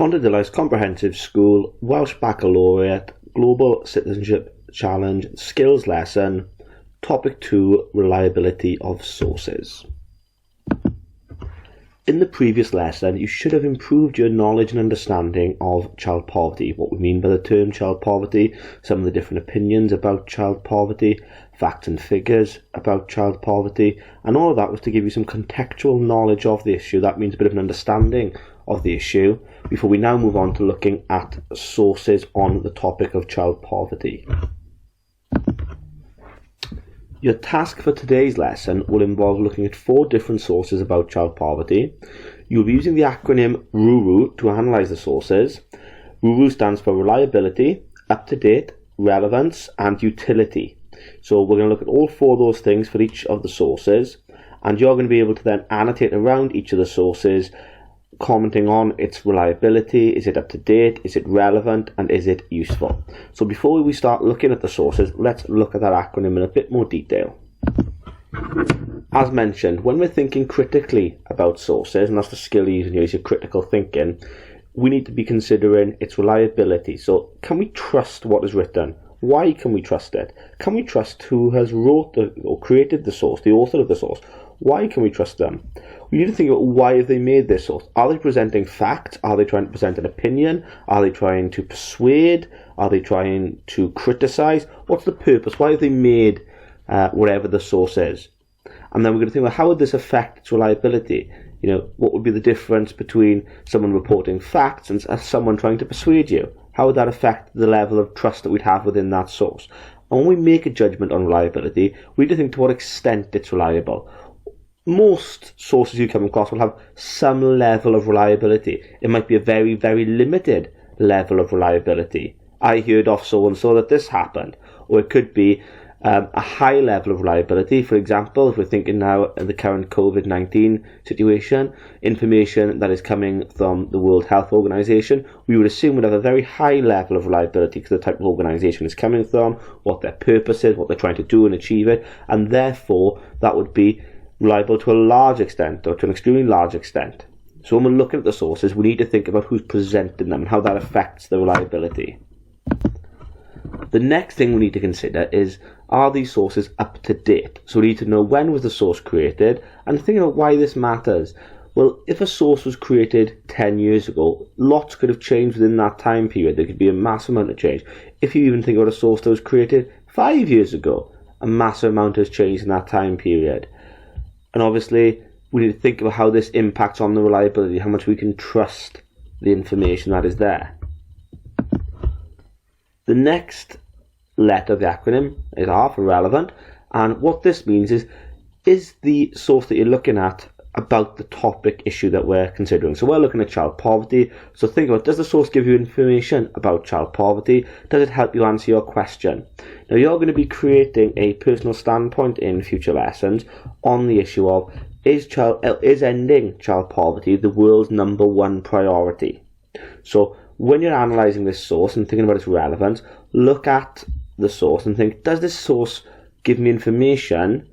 Pontarddulais Comprehensive School, Welsh Baccalaureate, Global Citizenship Challenge, Skills Lesson, Topic 2, Reliability of Sources. In the previous lesson, you should have improved your knowledge and understanding of child poverty, what we mean by the term child poverty, some of the different opinions about child poverty, facts and figures about child poverty, and all of that was to give you some contextual knowledge of the issue. That means a bit of an understanding of the issue before we now move on to looking at sources on the topic of child poverty. Your task for today's lesson will involve looking at 4 different sources about child poverty. You'll be using the acronym RURU to analyse the sources. RURU stands for Reliability, Up-to-Date, Relevance and Utility. So we're going to look at all 4 of those things for each of the sources, and you're going to be able to then annotate around each of the sources, commenting on its reliability. Is it up to date? Is it relevant? And is it useful? So before we start looking at the sources, let's look at that acronym in a bit more detail. As mentioned, when we're thinking critically about sources, and that's the skill you're using here, is your critical thinking, we need to be considering its reliability. So can we trust what is written? Why can we trust it? Can we trust who has wrote or created the source, the author of the source? Why can we trust them? We need to think about why have they made this source. Are they presenting facts? Are they trying to present an opinion? Are they trying to persuade? Are they trying to criticize? What's the purpose? Why have they made whatever the source is? And then we're going to think about how would this affect its reliability? You know, what would be the difference between someone reporting facts and someone trying to persuade you? How would that affect the level of trust that we'd have within that source? And when we make a judgment on reliability, we need to think to what extent it's reliable. Most sources you come across will have some level of reliability. It might be a very, very limited level of reliability. I heard off so-and-so that this happened. Or it could be a high level of reliability. For example, if we're thinking now in the current COVID-19 situation, information that is coming from the World Health Organization, we would assume would have a very high level of reliability because the type of organization it's coming from, what their purpose is, what they're trying to do and achieve it, and therefore that would be reliable to a large extent, or to an extremely large extent. So when we're looking at the sources, we need to think about who's presenting them and how that affects the reliability. The next thing we need to consider is, are these sources up to date? So we need to know when was the source created, and think about why this matters. Well, if a source was created 10 years ago, lots could have changed within that time period. There could be a massive amount of change. If you even think about a source that was created 5 years ago, a massive amount has changed in that time period. And obviously, we need to think about how this impacts on the reliability, how much we can trust the information that is there. The next letter of the acronym is R for relevant, and what this means is the source that you're looking at about the topic issue that we're considering. So we're looking at child poverty, so think about, does the source give you information about child poverty? Does it help you answer your question? Now you're going to be creating a personal standpoint in future lessons on the issue of, is ending child poverty the world's #1 priority? So when you're analysing this source and thinking about its relevance, look at the source and think, does this source give me information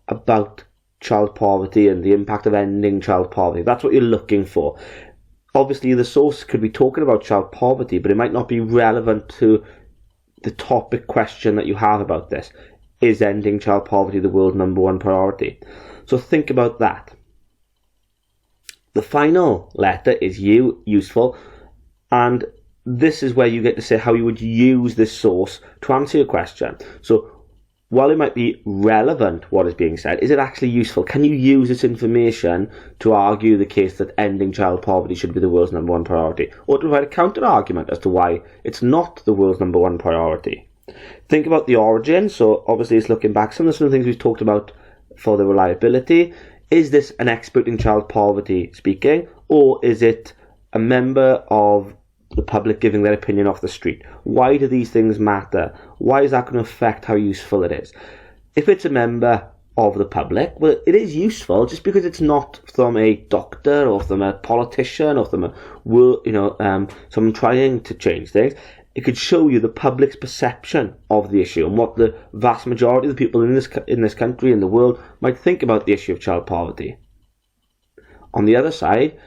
about child poverty and the impact of ending child poverty? That's what you're looking for. Obviously, the source could be talking about child poverty, but it might not be relevant to the topic question that you have about this. Is ending child poverty the world's #1 priority? So think about that. The final letter is U, useful, and this is where you get to say how you would use this source to answer your question. So while it might be relevant what is being said, is it actually useful? Can you use this information to argue the case that ending child poverty should be the world's #1 priority? Or to provide a counter-argument as to why it's not the world's #1 priority? Think about the origin. So obviously it's looking back. Some of the things we've talked about for the reliability. Is this an expert in child poverty speaking? Or is it a member of the public giving their opinion off the street? Why do these things matter? Why is that going to affect how useful it is? If it's a member of the public, well, it is useful just because it's not from a doctor or from a politician or from someone trying to change things. It could show you the public's perception of the issue and what the vast majority of the people in this country and the world might think about the issue of child poverty. On the other side,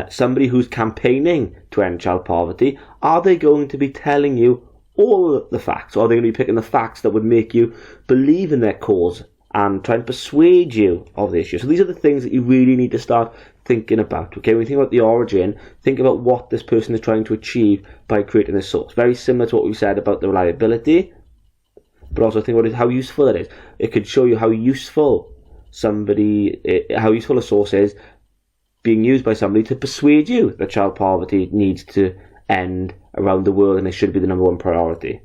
somebody who's campaigning to end child poverty, are they going to be telling you all the facts, or are they going to be picking the facts that would make you believe in their cause and try and persuade you of the issue? So these are the things that you really need to start thinking about. Okay, when you think about the origin, think about what this person is trying to achieve by creating this source. Very similar to what we said about the reliability, but also think about how useful it is. It could show you how useful a source is being used by somebody to persuade you that child poverty needs to end around the world and it should be the number one priority.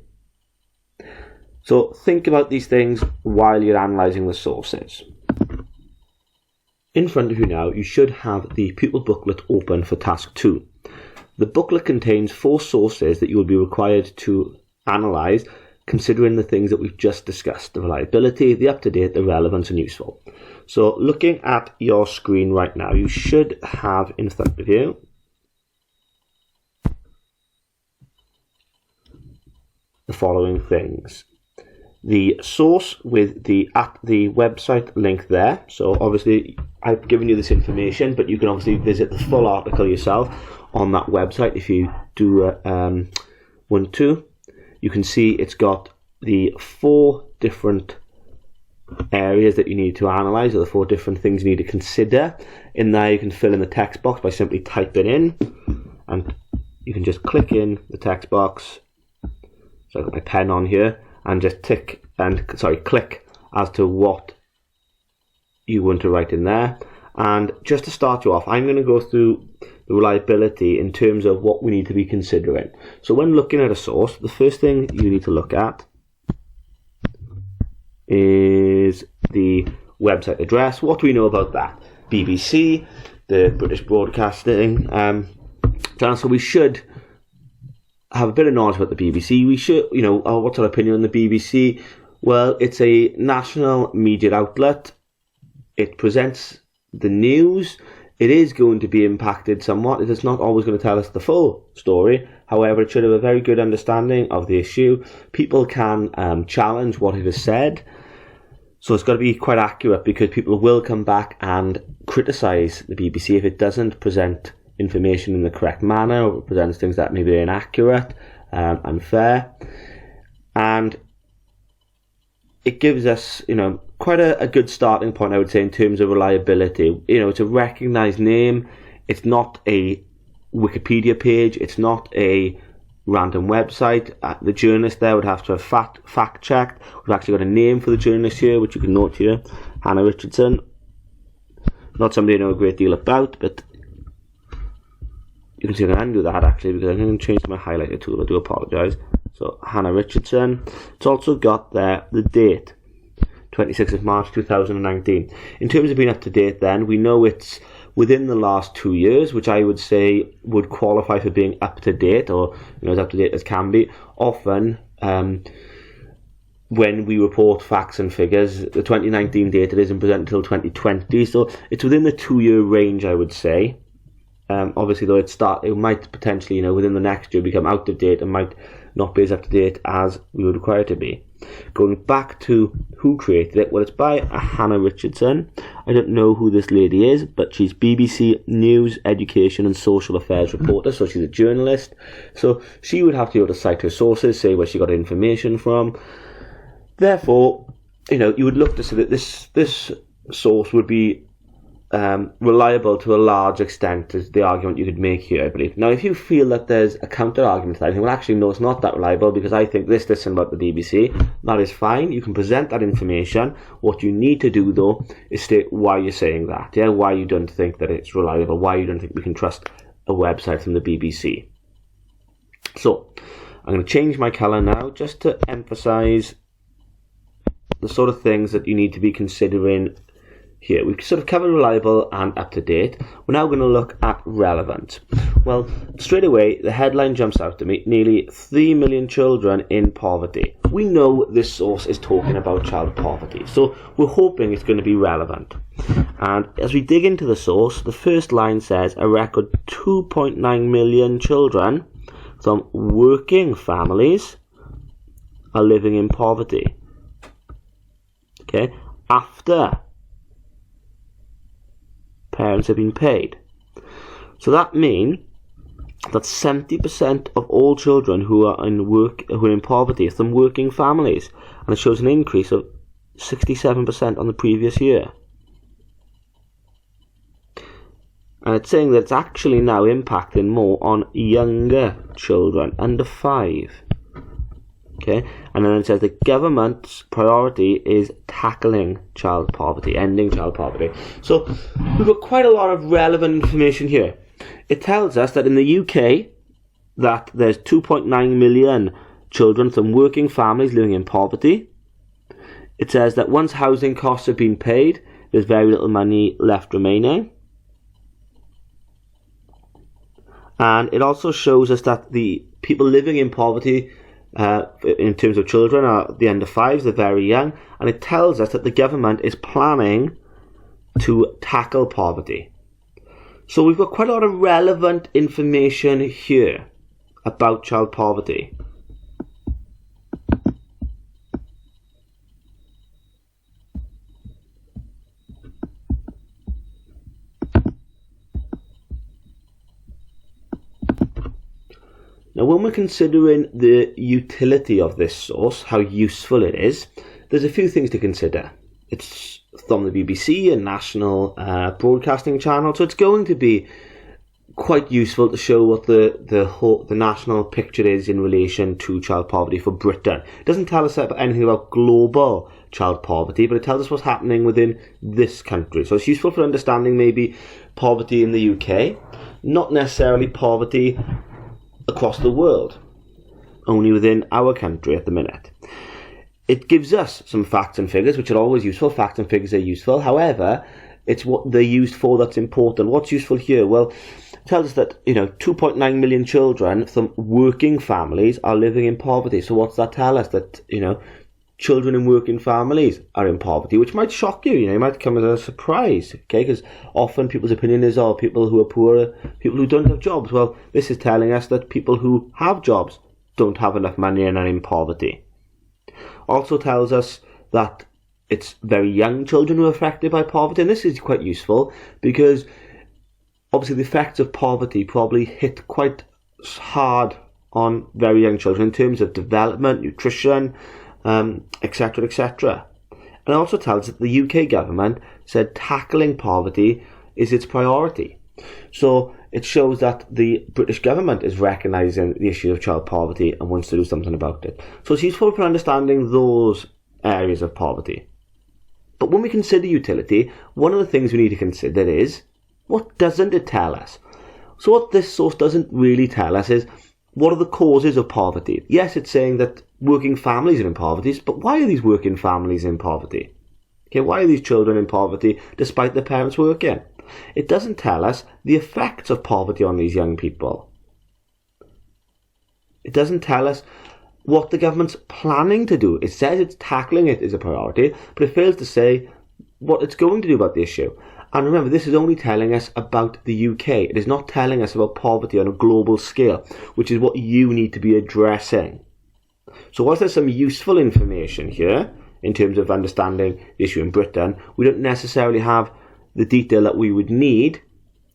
So think about these things while you're analysing the sources. In front of you now, you should have the pupil booklet open for task 2. The booklet contains 4 sources that you will be required to analyse, considering the things that we've just discussed: the reliability, the up-to-date, the relevance and useful. So looking at your screen right now, you should have in front of you the following things. The source with the website link there. So obviously I've given you this information, but you can obviously visit the full article yourself on that website if you do want to. You can see it's got the 4 different areas that you need to analyse, or the 4 different things you need to consider. In there you can fill in the text box by simply typing in, and you can just click in the text box. So I've got my pen on here, and just click as to what you want to write in there. And just to start you off, I'm going to go through the reliability in terms of what we need to be considering. So when looking at a source, the first thing you need to look at is the website address. What do we know about that? BBC, the British Broadcasting channel. So we should have a bit of knowledge about the BBC. We should, what's our opinion on the BBC? Well, it's a national media outlet. It presents the news. It is going to be impacted somewhat. It is not always going to tell us the full story. However, it should have a very good understanding of the issue. People can challenge what it has said. So it's got to be quite accurate, because people will come back and criticise the BBC if it doesn't present information in the correct manner, or presents things that maybe are inaccurate, unfair. And it gives us, quite a good starting point, I would say, in terms of reliability. It's a recognised name. It's not a Wikipedia page. It's not a random website. The journalist there would have to have fact checked. We've actually got a name for the journalist here, which you can note here, Hannah Richardson. Not somebody I know a great deal about, but you can see I can undo that actually, because I'm going to change my highlighter tool. I do apologise. So Hannah Richardson. It's also got there the date, 26th of March 2019. In terms of being up to date, then we know it's within the last 2 years, which I would say would qualify for being up to date, or as up to date as can be. Often, when we report facts and figures, the 2019 data isn't presented until 2020, so it's within the 2-year range, I would say. Obviously, though, it might potentially, within the next year become out of date and might not be as up to date as we would require it to be. Going back to who created it, well, it's by Hannah Richardson. I don't know who this lady is, but she's BBC News, Education and Social Affairs reporter, so she's a journalist. So she would have to be able to cite her sources, say where she got information from. Therefore, you would look to say that this source would be reliable to a large extent, is the argument you could make here, I believe. Now, if you feel that there's a counter-argument to that, well, actually, no, it's not that reliable because I think this about the BBC, that is fine. You can present that information. What you need to do, though, is state why you're saying that, why you don't think that it's reliable, why you don't think we can trust a website from the BBC. So, I'm going to change my colour now just to emphasise the sort of things that you need to be considering here. We've sort of covered reliable and up to date. We're now going to look at relevant. Well, straight away, the headline jumps out to me: nearly 3 million children in poverty. We know this source is talking about child poverty, so we're hoping it's going to be relevant. And as we dig into the source, the first line says a record 2.9 million children from working families are living in poverty. Okay, after parents have been paid. So that means that 70% of all children who are in poverty are from working families, and it shows an increase of 67% on the previous year. And it's saying that it's actually now impacting more on younger children, under 5. Okay, and then it says the government's priority is tackling child poverty, ending child poverty. So we've got quite a lot of relevant information here. It tells us that in the UK, that there's 2.9 million children from working families living in poverty. It says that once housing costs have been paid, there's very little money left remaining. And it also shows us that the people living in poverty, in terms of children, are the under 5s, they're very young. And it tells us that the government is planning to tackle poverty. So we've got quite a lot of relevant information here about child poverty. Now, when we're considering the utility of this source, how useful it is, there's a few things to consider. It's from the BBC, a national broadcasting channel, so it's going to be quite useful to show what the national picture is in relation to child poverty for Britain. It doesn't tell us anything about global child poverty, but it tells us what's happening within this country. So it's useful for understanding maybe poverty in the UK, not necessarily poverty across the world, only within our country at the minute. It gives us some facts and figures, which are always useful. Facts and figures are useful. However, it's what they're used for that's important. What's useful here? Well, it tells us that 2.9 million children from working families are living in poverty. So what's that tell us? That children in working families are in poverty, which might shock you. It might come as a surprise, okay? Because often people's opinion is, people who are poor, people who don't have jobs. Well, this is telling us that people who have jobs don't have enough money and are in poverty. Also tells us that it's very young children who are affected by poverty, and this is quite useful because obviously the effects of poverty probably hit quite hard on very young children in terms of development, nutrition, etc., etc. And it also tells us that the UK government said tackling poverty is its priority. So it shows that the British government is recognising the issue of child poverty and wants to do something about it. So it's useful for understanding those areas of poverty. But when we consider utility, one of the things we need to consider is, what doesn't it tell us? So what this source doesn't really tell us is, what are the causes of poverty? Yes, it's saying that working families are in poverty, but why are these working families in poverty? Okay, why are these children in poverty despite their parents working? It doesn't tell us the effects of poverty on these young people. It doesn't tell us what the government's planning to do. It says it's tackling it as a priority, but it fails to say what it's going to do about the issue. And remember, this is only telling us about the UK. It is not telling us about poverty on a global scale, which is what you need to be addressing. So whilst there's some useful information here in terms of understanding the issue in Britain, we don't necessarily have the detail that we would need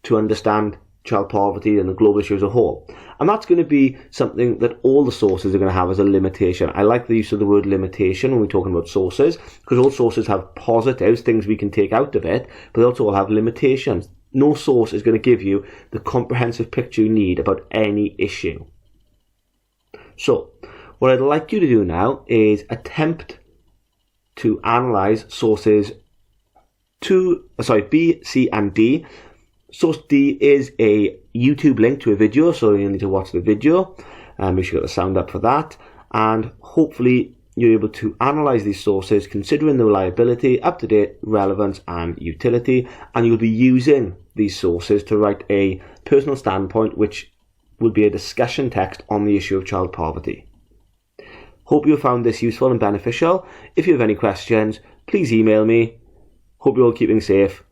to understand child poverty and the global issue as a whole. And that's going to be something that all the sources are going to have as a limitation. I like the use of the word limitation when we're talking about sources, because all sources have positives, things we can take out of it, but they also all have limitations. No source is going to give you the comprehensive picture you need about any issue. So, what I'd like you to do now is attempt to analyse sources B, C and D. Source D is a YouTube link to a video, so you need to watch the video. Make sure you got the sound up for that. And hopefully you're able to analyse these sources, considering the reliability, up-to-date, relevance and utility. And you'll be using these sources to write a personal standpoint, which will be a discussion text on the issue of child poverty. Hope you found this useful and beneficial. If you have any questions, please email me. Hope you're all keeping safe.